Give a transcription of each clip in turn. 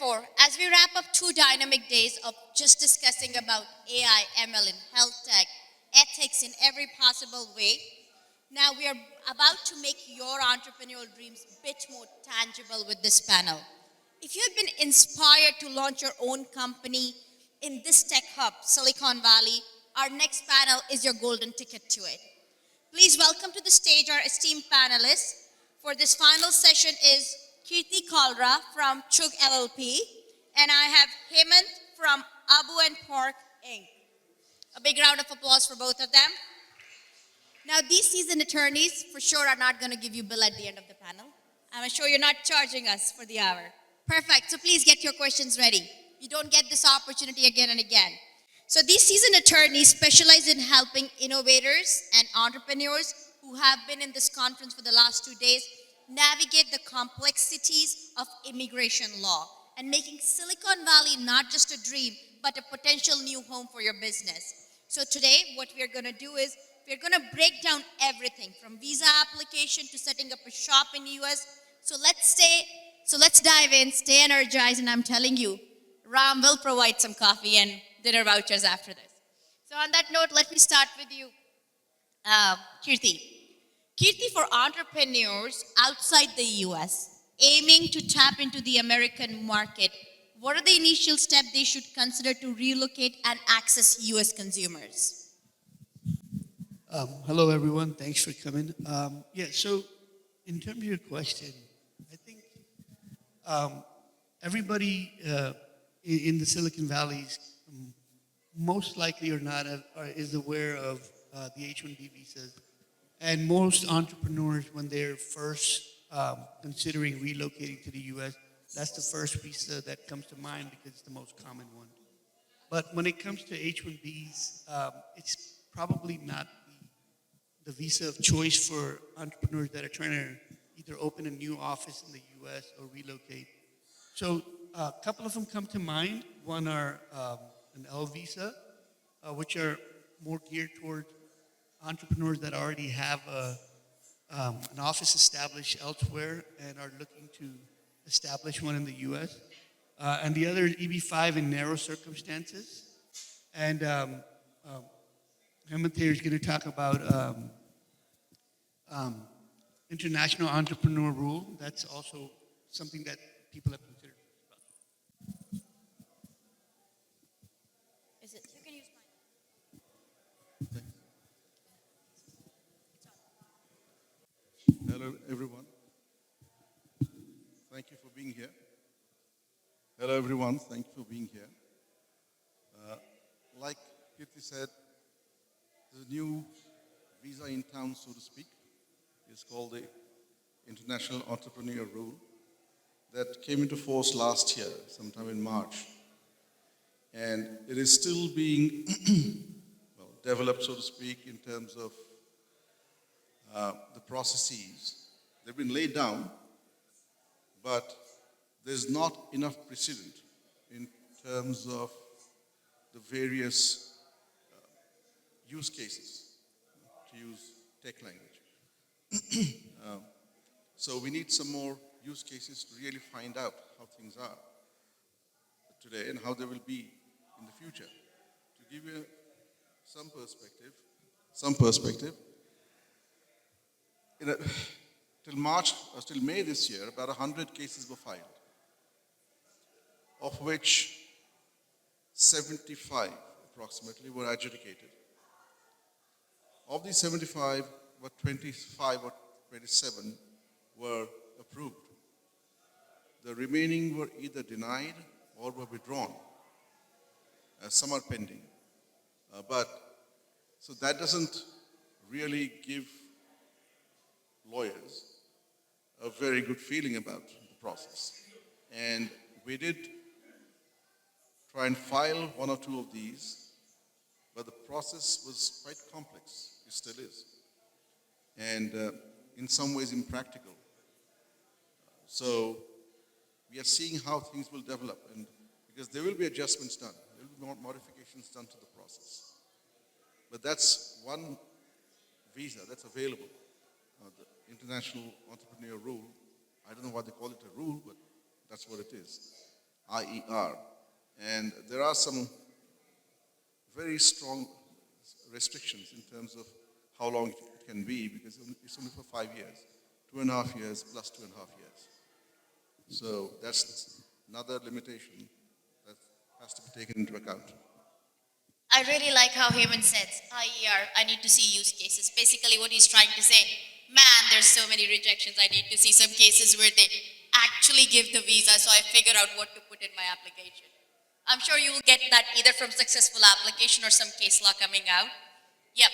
therefore, as we wrap up 2 dynamic days of just discussing about AI, ML in health tech, ethics in every possible way, now we are about to make your entrepreneurial dreams a bit more tangible with this panel. If you have been inspired to launch your own company in this tech hub, Silicon Valley, our next panel is your golden ticket to it. Please welcome to the stage our esteemed panelists. For this final session is Kirti Kalra from Chugh LLP, and I have Hemant from ABBU and Pork Inc. A big round of applause for both of them. Now, these seasoned attorneys for sure are not going to give you bill at the end of the panel. I'm sure you're not charging us for the hour. Perfect, so please get your questions ready. You don't get this opportunity again and again. So these seasoned attorneys specialize in helping innovators and entrepreneurs who have been in this conference for the last 2 days navigate the complexities of immigration law and making Silicon Valley not just a dream, but a potential new home for your business. So today, what we're going to do is we're going to break down everything from visa application to setting up a shop in the US. So let's dive in, stay energized, and I'm telling you, Ram will provide some coffee and dinner vouchers after this. So on that note, let me start with you, Kirti. Kirti, for entrepreneurs outside the US, aiming to tap into the American market, what are the initial steps they should consider to relocate and access US consumers? Hello, everyone. Thanks for coming. So in terms of your question, I think everybody in the Silicon Valley most likely or not is aware of the H-1B visas. And most entrepreneurs, when they're first considering relocating to the U.S., that's the first visa that comes to mind because it's the most common one. But when it comes to H-1Bs, it's probably not the visa of choice for entrepreneurs that are trying to either open a new office in the U.S. or relocate. So a couple of them come to mind. One are an L visa, which are more geared toward entrepreneurs that already have an office established elsewhere and are looking to establish one in the U.S. And the other is EB-5 in narrow circumstances. And Hemant here is going to talk about international entrepreneur rule. That's also something that people have considered. Is it? You can use mine. Hello, everyone. Thank you for being here. Hello, everyone. Thank you for being here. Like Kirti said, there's a new visa in town, so to speak. It's called the International Entrepreneur Rule that came into force last year, sometime in March. And it is still being developed, so to speak, in terms of the processes. They've been laid down, but there's not enough precedent in terms of the various use cases, to use tech language. So we need some more use cases to really find out how things are today and how they will be in the future. To give you some perspective, till May this year, about 100 cases were filed, of which 75 approximately were adjudicated. Of these 75, about 25 or 27 were approved. The remaining were either denied or were withdrawn. Some are pending. So that doesn't really give lawyers a very good feeling about the process. And we did try and file one or two of these, but the process was quite complex. It still is. And in some ways impractical. So we are seeing how things will develop, and because there will be adjustments done, there will be modifications done to the process. But that's one visa that's available, the International Entrepreneur Rule. I don't know why they call it a rule, but that's what it is. IER. And there are some very strong restrictions in terms of how long it can be, because it's only for 5 years, 2.5 years plus 2.5 years. So that's another limitation that has to be taken into account. I really like how Hemant says, IER, I need to see use cases. Basically what he's trying to say, man, there's so many rejections. I need to see some cases where they actually give the visa so I figure out what to put in my application. I'm sure you will get that either from successful application or some case law coming out. Yep.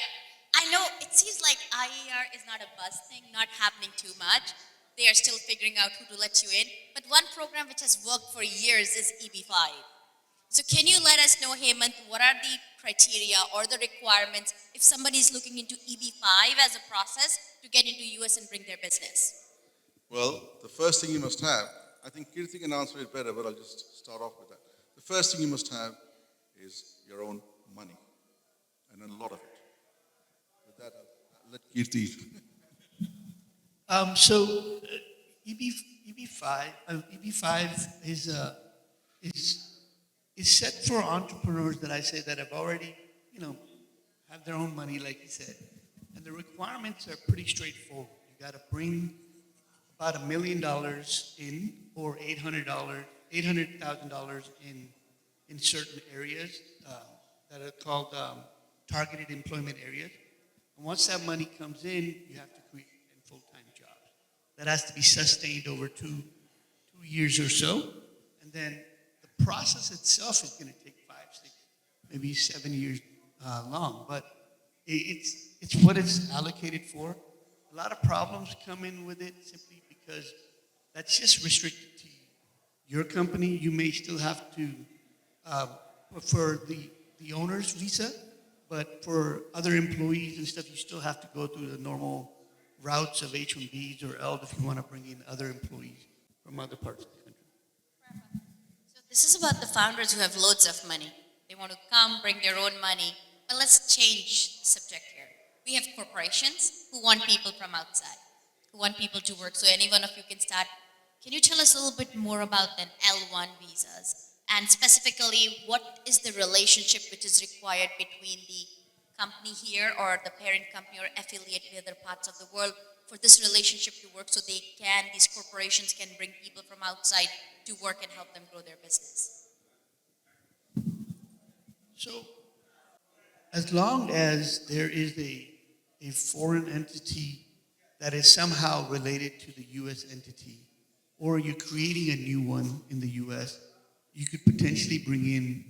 I know it seems like IER is not a buzz thing, not happening too much. They are still figuring out who to let you in. But one program which has worked for years is EB5. So can you let us know, Hemant, what are the criteria or the requirements if somebody is looking into EB5 as a process to get into US and bring their business? Well, the first thing you must have, I think Kirti can answer it better, but I'll just start off with that. The first thing you must have is your own money, and a lot of it. With that, I'll let Kirti. EB5 is set for entrepreneurs that I say that have already, have their own money, like you said. And the requirements are pretty straightforward. You got to bring about $1 million in, or $800,000 in certain areas that are called targeted employment areas. And once that money comes in, you have to create full-time jobs. That has to be sustained over two years or so. And then the process itself is going to take 5, 6, maybe 7 years long. But it's what it's allocated for. A lot of problems come in with it simply because that's just restricted to your company. You may still have to for the owner's visa, but for other employees and stuff, you still have to go through the normal routes of H-1Bs or ELD if you want to bring in other employees from other parts of the country. So this is about the founders who have loads of money. They want to come, bring their own money. But let's change the subject here. We have corporations who want people from outside, who want people to work. So any one of you can start. Can you tell us a little bit more about the L1 visas? And specifically, what is the relationship which is required between the company here or the parent company or affiliate in other parts of the world for this relationship to work so these corporations can bring people from outside to work and help them grow their business? So, as long as there is a foreign entity that is somehow related to the U.S. entity, or you're creating a new one in the U.S., you could potentially bring in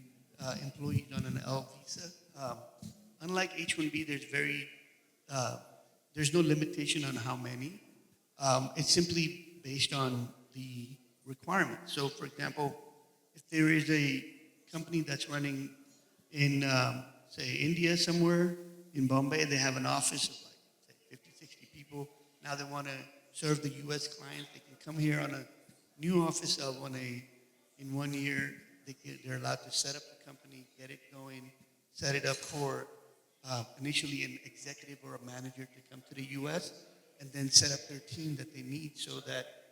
employees on an L visa. Unlike H-1B, there's no limitation on how many. It's simply based on the requirements. So, for example, if there is a company that's running in, say, India somewhere, in Bombay, they have an office of like, say, 50, 60 people. Now they want to serve the U.S. clients. They can come here on a new office L1A. In 1 year, they're allowed to set up the company, get it going, set it up for initially an executive or a manager to come to the U.S., and then set up their team that they need so that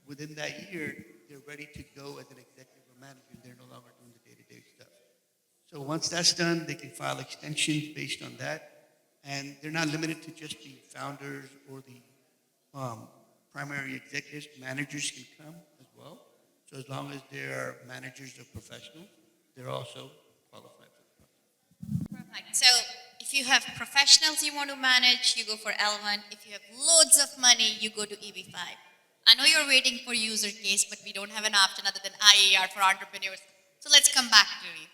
within that year, they're ready to go as an executive or manager, and they're no longer doing the day-to-day stuff. So once that's done, they can file extensions based on that, and they're not limited to just the founders or the primary executives. Managers can come as well. So as long as they're managers or professionals, they're also qualified for the process. Perfect. So if you have professionals you want to manage, you go for L1. If you have loads of money, you go to EB5. I know you're waiting for user case, but we don't have an option other than IAR for entrepreneurs. So let's come back to you.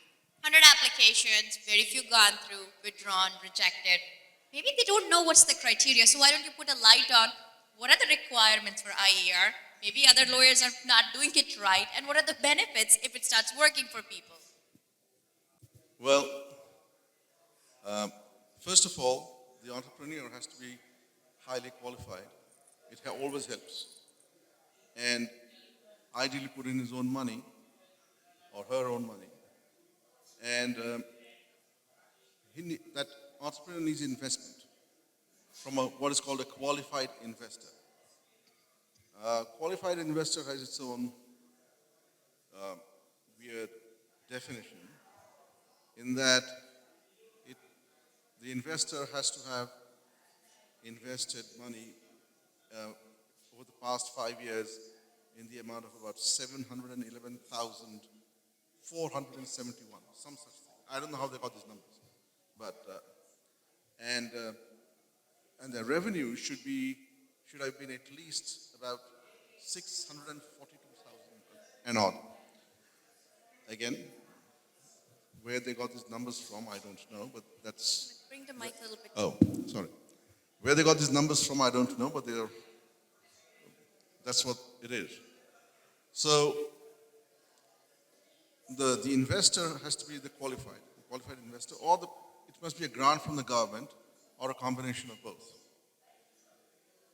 100 applications, very few gone through, withdrawn, rejected. Maybe they don't know what's the criteria, so why don't you put a light on what are the requirements for IAR? Maybe other lawyers are not doing it right, and what are the benefits if it starts working for people? Well, first of all, the entrepreneur has to be highly qualified. It always helps. And ideally put in his own money or her own money. And that entrepreneur needs investment from what is called a qualified investor. Qualified investor has its own weird definition in that it, the investor has to have invested money over the past 5 years in the amount of about 711,471, some such thing. I don't know how they got these numbers, but and the revenue should have been at least about 642,000 and odd. Again, where they got these numbers from, I don't know, but that's Bring the mic a little bit. oh, sorry. Where they got these numbers from, I don't know, but that's what it is. So the investor has to be the qualified investor, or it must be a grant from the government, or a combination of both.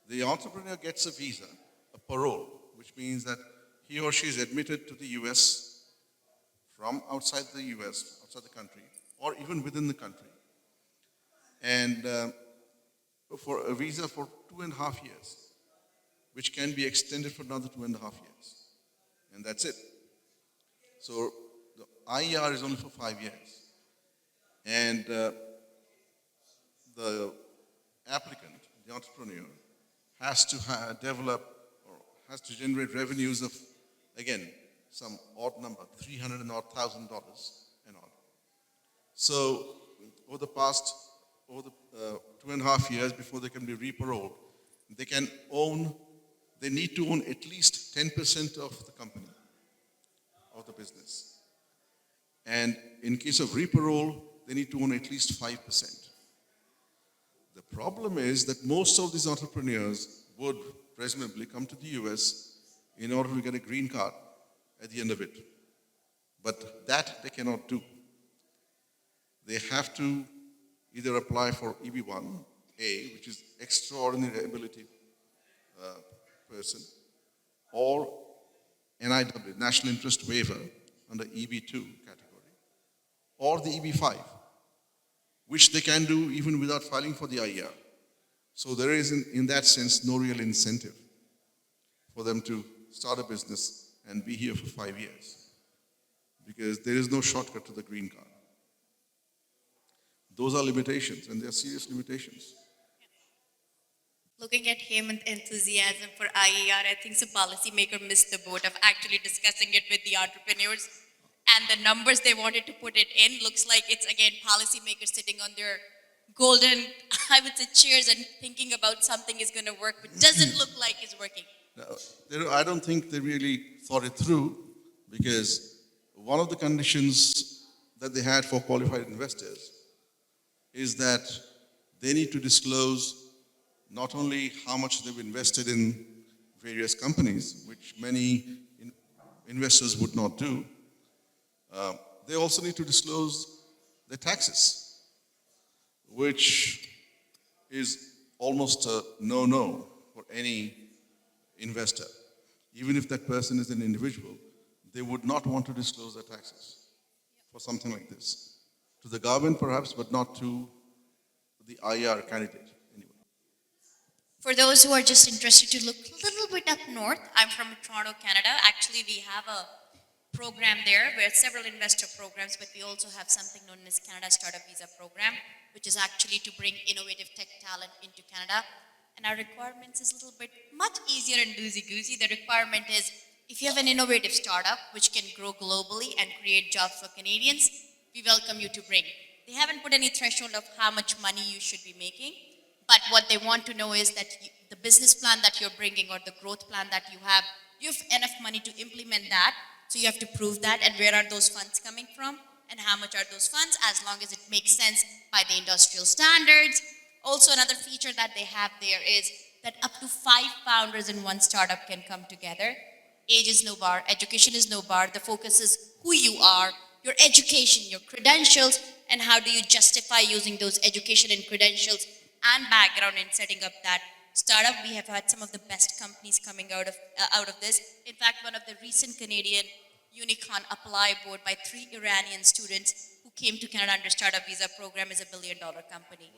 The entrepreneur gets a visa, a parole, which means that he or she is admitted to the US from outside the US, outside the country, or even within the country. And for a visa for 2.5 years, which can be extended for another 2.5 years. And that's it. So the IER is only for 5 years. And the applicant, the entrepreneur, has to develop or has to generate revenues of, again, some odd number, $300,000 and odd. So over the 2.5 years before they can be re-paroled, they need to own at least 10% of the company, of the business. And in case of re-parole, they need to own at least 5%. The problem is that most of these entrepreneurs would presumably come to the US in order to get a green card at the end of it. But that they cannot do. They have to either apply for EB-1A, which is extraordinary ability person, or NIW, National Interest Waiver, under EB-2 category, or the EB-5, which they can do even without filing for the IER. So there is, in that sense, no real incentive for them to start a business and be here for 5 years, because there is no shortcut to the green card. Those are limitations, and they are serious limitations. Looking at Hemant's enthusiasm for IER, I think some policymaker missed the boat of actually discussing it with the entrepreneurs. And the numbers they wanted to put it in looks like it's, again, policymakers sitting on their golden, I would say, chairs and thinking about something is going to work, but doesn't look like it's working. I don't think they really thought it through, because one of the conditions that they had for qualified investors is that they need to disclose not only how much they've invested in various companies, which many investors would not do, they also need to disclose their taxes, which is almost a no-no for any investor. Even if that person is an individual, they would not want to disclose their taxes for something like this. To the government perhaps, but not to the IR candidate. For those who are just interested to look a little bit up north, I'm from Toronto, Canada. Actually, we have a program there where several investor programs, but we also have something known as Canada Startup Visa Program, which is actually to bring innovative tech talent into Canada. And our requirements is a little bit much easier and loosey-goosey. The requirement is if you have an innovative startup which can grow globally and create jobs for Canadians, we welcome you to bring. They haven't put any threshold of how much money you should be making. But what they want to know is that the business plan that you're bringing or the growth plan that you have enough money to implement that. So you have to prove that, and where are those funds coming from and how much are those funds, as long as it makes sense by the industrial standards. Also, another feature that they have there is that up to 5 founders in one startup can come together. Age is no bar, education is no bar. The focus is who you are, your education, your credentials, and how do you justify using those education and credentials and background in setting up that startup. We have had some of the best companies coming out of this. In fact, one of the recent Canadian unicorn apply board by 3 Iranian students who came to Canada under startup visa program is $1 billion company.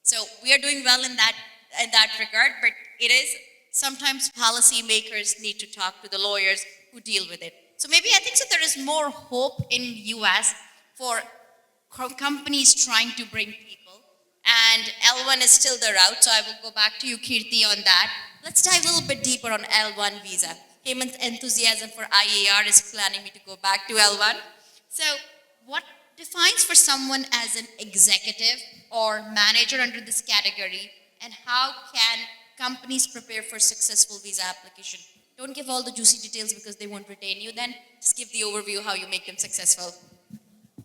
So we are doing well in that regard, but it is sometimes policy makers need to talk to the lawyers who deal with it. So maybe I think so there is more hope in US for companies trying to bring people. And L1 is still the route, so I will go back to you, Kirti, on that. Let's dive a little bit deeper on L1 visa. Hemant's enthusiasm for IAR is planning me to go back to L1. So what defines for someone as an executive or manager under this category, and how can companies prepare for successful visa application? Don't give all the juicy details because they won't retain you then. Just give the overview how you make them successful.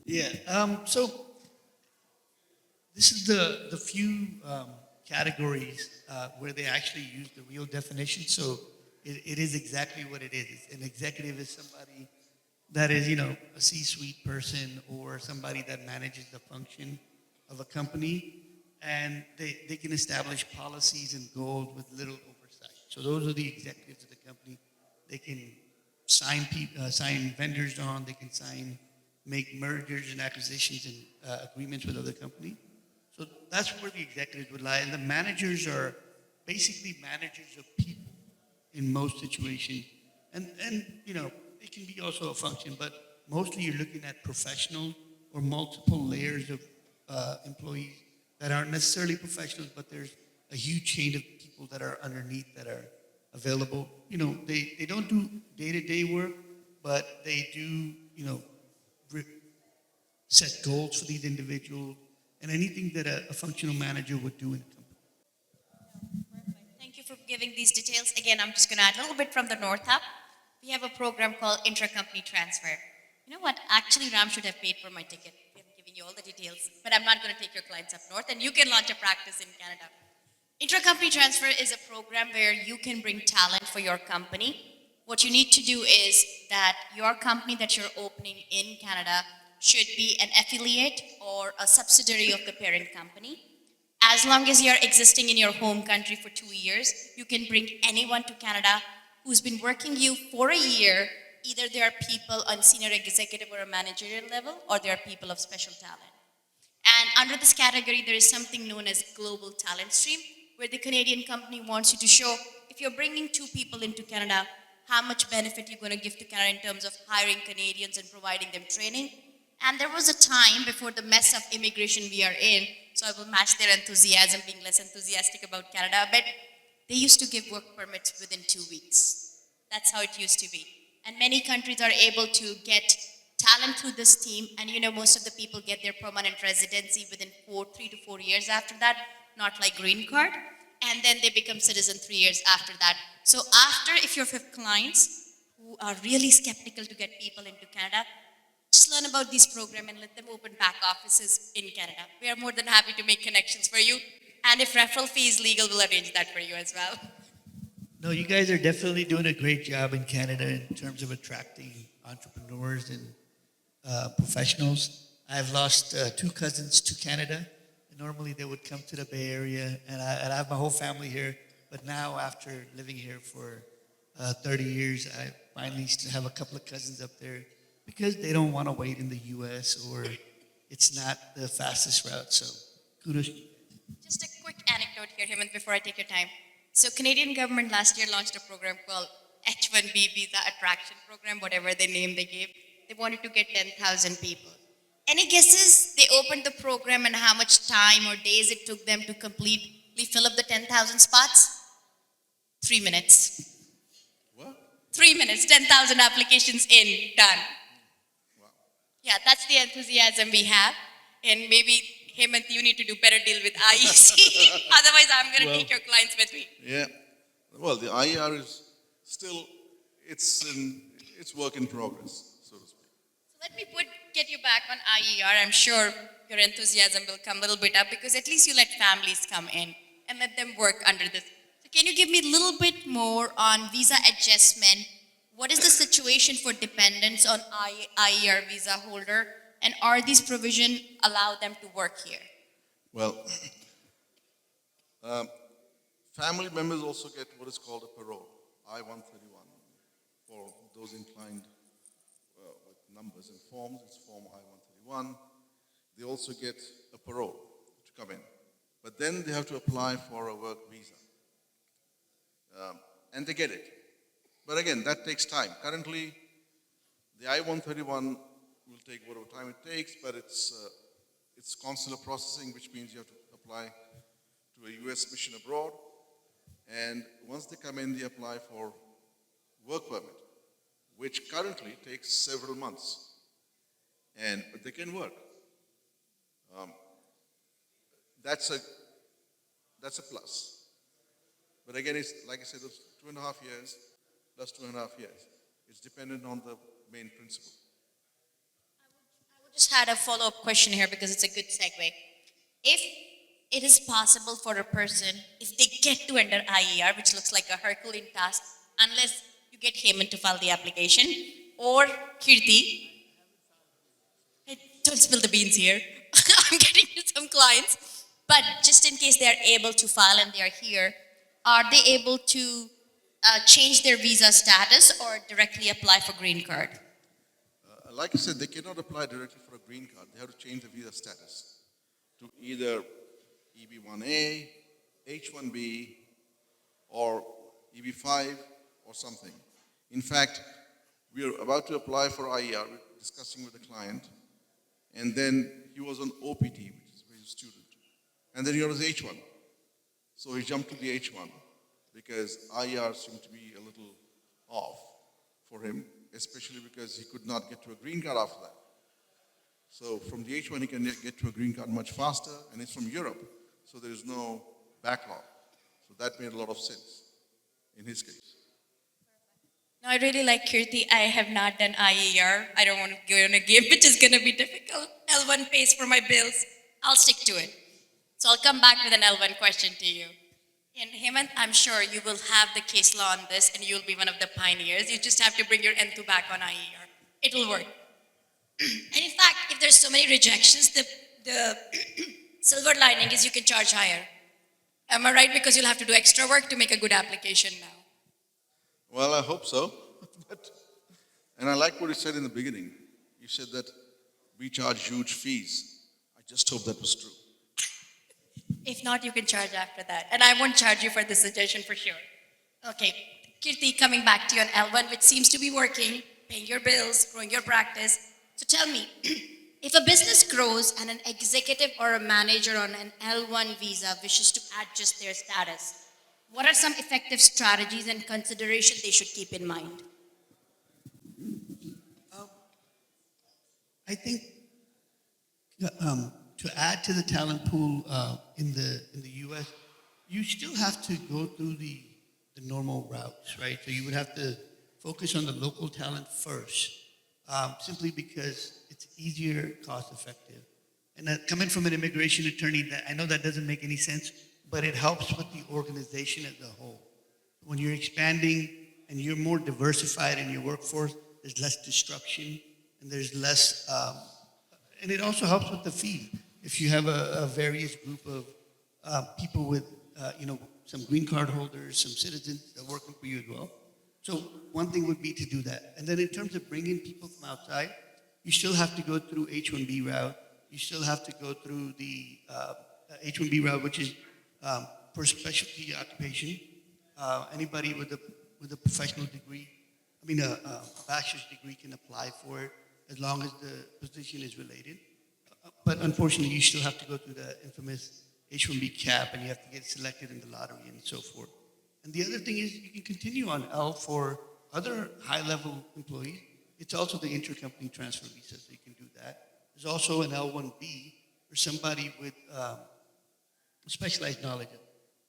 Yeah. So this is the few categories where they actually use the real definition. So it is exactly what it is. An executive is somebody that is, a C-suite person or somebody that manages the function of a company, and they can establish policies and goals with little oversight. So those are the executives of the company. They can sign vendors on. They can make mergers and acquisitions and agreements with other companies. So that's where the executives would lie. And the managers are basically managers of people in most situations. And it can be also a function, but mostly you're looking at professional or multiple layers of employees that aren't necessarily professionals, but there's a huge chain of people that are underneath that are available. They don't do day-to-day work, but they do, set goals for these individuals and anything that a functional manager would do in a company. Thank you for giving these details. Again, I'm just going to add a little bit from the North Hub. We have a program called Intra-Company Transfer. You know what? Actually, Ram should have paid for my ticket. I'm giving you all the details, but I'm not going to take your clients up north, and you can launch a practice in Canada. Intra-Company Transfer is a program where you can bring talent for your company. What you need to do is that your company that you're opening in Canada should be an affiliate or a subsidiary of the parent company. As long as you're existing in your home country for 2 years, you can bring anyone to Canada who's been working you for a year. Either they are people on senior executive or a managerial level, or they are people of special talent. And under this category, there is something known as global talent stream, where the Canadian company wants you to show, if you're bringing 2 people into Canada, how much benefit you're going to give to Canada in terms of hiring Canadians and providing them training. And there was a time before the mess of immigration we are in, so I will match their enthusiasm, being less enthusiastic about Canada a bit. They used to give work permits within 2 weeks. That's how it used to be. And many countries are able to get talent through this team, and most of the people get their permanent residency within 3 to 4 years after that, not like green card, and then they become citizen 3 years after that. So if you have clients who are really skeptical to get people into Canada, just learn about this program and let them open back offices in Canada. We are more than happy to make connections for you. And if referral fee is legal, we'll arrange that for you as well. No, you guys are definitely doing a great job in Canada in terms of attracting entrepreneurs and professionals. I've lost 2 cousins to Canada. Normally they would come to the Bay Area, and I have my whole family here. But now, after living here for 30 years, I finally have a couple of cousins up there because they don't want to wait in the U.S. or it's not the fastest route. So kudos. Just a quick anecdote here, Hemant, before I take your time. So Canadian government last year launched a program called H-1B Visa Attraction Program, whatever the name they gave. They wanted to get 10,000 people. Any guesses? They opened the program and how much time or days it took them to completely fill up the 10,000 spots? 3 minutes. What? 3 minutes, 10,000 applications in, done. Wow. Yeah, that's the enthusiasm we have. And maybe, Hemant, you need to do better deal with IEC. Otherwise, I'm going to take your clients with me. Yeah. Well, the IER is still, it's work in progress, so to speak. So let me get you back on IER. I'm sure your enthusiasm will come a little bit up because at least you let families come in and let them work under this. So can you give me a little bit more on visa adjustment? What is the situation for dependents on IER visa holder? And are these provisions allow them to work here? Well, family members also get what is called a parole, I-131. For those inclined with numbers and forms, it's form I-131. They also get a parole to come in. But then they have to apply for a work visa. And they get it. But again, that takes time. Currently, The I-131 will take whatever time it takes, but it's consular processing, which means you have to apply to a U.S. mission abroad. And once they come in, they apply for work permit, which currently takes several months. But they can work. That's a plus. But again, it's like I said, those 2.5 years plus 2.5 years. It's dependent on the main principle. I would just had a follow-up question here because it's a good segue. If it is possible for a person, if they get to enter IER, which looks like a Herculean task, unless you get Hemant to file the application, or Kirti, hey, don't spill the beans here. I'm getting to some clients. But just in case they're able to file and they're here, are they able to change their visa status or directly apply for green card? Like I said, they cannot apply directly for a green card. They have to change the visa status to either EB1A, H1B, or EB5 or something. In fact, we are about to apply for IER, we're discussing with the client, and then he was on OPT, which is a student, and then he was H1. So he jumped to the H1 because IER seemed to be a little off for him, especially because he could not get to a green card after that. So from the H1 he can get to a green card much faster, and it's from Europe, so there is no backlog. So that made a lot of sense in his case. No, I really like Kirti. I have not done IER. I don't want to go on a game which is going to be difficult. L1 pays for my bills. I'll stick to it. So I'll come back with an L1 question to you. And Hemant, I'm sure you will have the case law on this and you'll be one of the pioneers. You just have to bring your N2 back on IER. It will work. And in fact, if there's so many rejections, the silver lining is you can charge higher. Am I right? Because you'll have to do extra work to make a good application now. Well, I hope so. And I like what you said in the beginning. You said that we charge huge fees. I just hope that was true. If not, you can charge after that. And I won't charge you for the suggestion for sure. Okay, Kirti, coming back to you on L1, which seems to be working, paying your bills, growing your practice. So tell me, if a business grows and an executive or a manager on an L1 visa wishes to adjust their status, what are some effective strategies and considerations they should keep in mind? I think to add to the talent pool in the U.S., you still have to go through the normal routes, right? So you would have to focus on the local talent first, simply because it's easier, cost-effective. And coming from an immigration attorney, I know that doesn't make any sense, but it helps with the organization as a whole. When you're expanding and you're more diversified in your workforce, there's less disruption and there's less, and it also helps with the fee. If you have a various group of people with, some green card holders, some citizens that are working for you as well. So one thing would be to do that. And then in terms of bringing people from outside, you still have to go through H-1B route. You still have to go through the H-1B route, which is for specialty occupation. Anybody with a professional degree, a bachelor's degree can apply for it as long as the position is related. But unfortunately, you still have to go through the infamous H-1B cap, and you have to get selected in the lottery and so forth. And the other thing is you can continue on L for other high-level employees. It's also the intercompany transfer visa, so you can do that. There's also an L1B for somebody with specialized knowledge.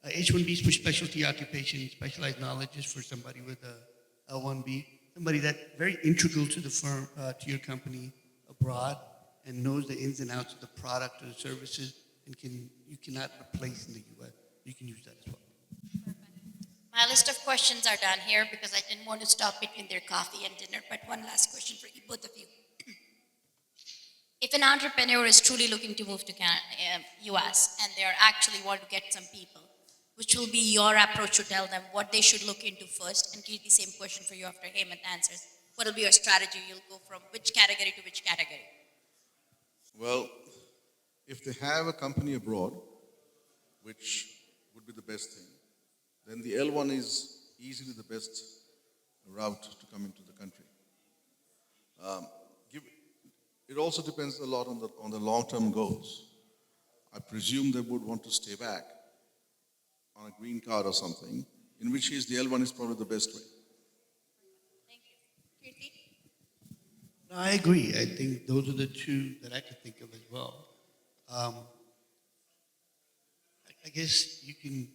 H-1B is for specialty occupation. Specialized knowledge is for somebody with a L1B, somebody that's very integral to the firm, to your company abroad, and knows the ins and outs of the product or the services, and you cannot replace in the U.S. You can use that as well. My list of questions are done here because I didn't want to stop between their coffee and dinner, but one last question for both of you. If an entrepreneur is truly looking to move to US and they are actually want to get some people, which will be your approach to tell them what they should look into first? And Kirti, same question for you after Hemant answers. What will be your strategy? You'll go from which category to which category? Well, if they have a company abroad, which would be the best thing, then the L1 is easily the best route to come into the country. Give, it also depends a lot on the long-term goals. I presume they would want to stay back on a green card or something, in which case the L1 is probably the best way. Thank you. Kirti? No, I agree. I think those are the two that I could think of as well. I guess you can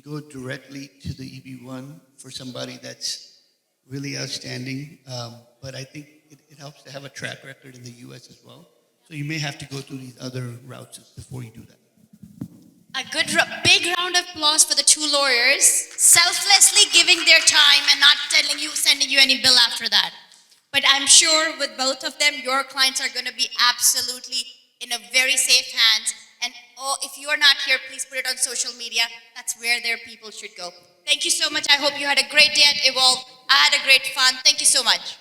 go directly to the EB1 for somebody that's really outstanding, but I think it helps to have a track record in the U.S. as well. So you may have to go through these other routes before you do that. A good, big round of applause for the two lawyers, selflessly giving their time and not sending you any bill after that. But I'm sure with both of them, your clients are going to be absolutely in a very safe hands. And if you are not here, please put it on social media. That's where their people should go. Thank you so much. I hope you had a great day at Evolve. I had a great fun. Thank you so much.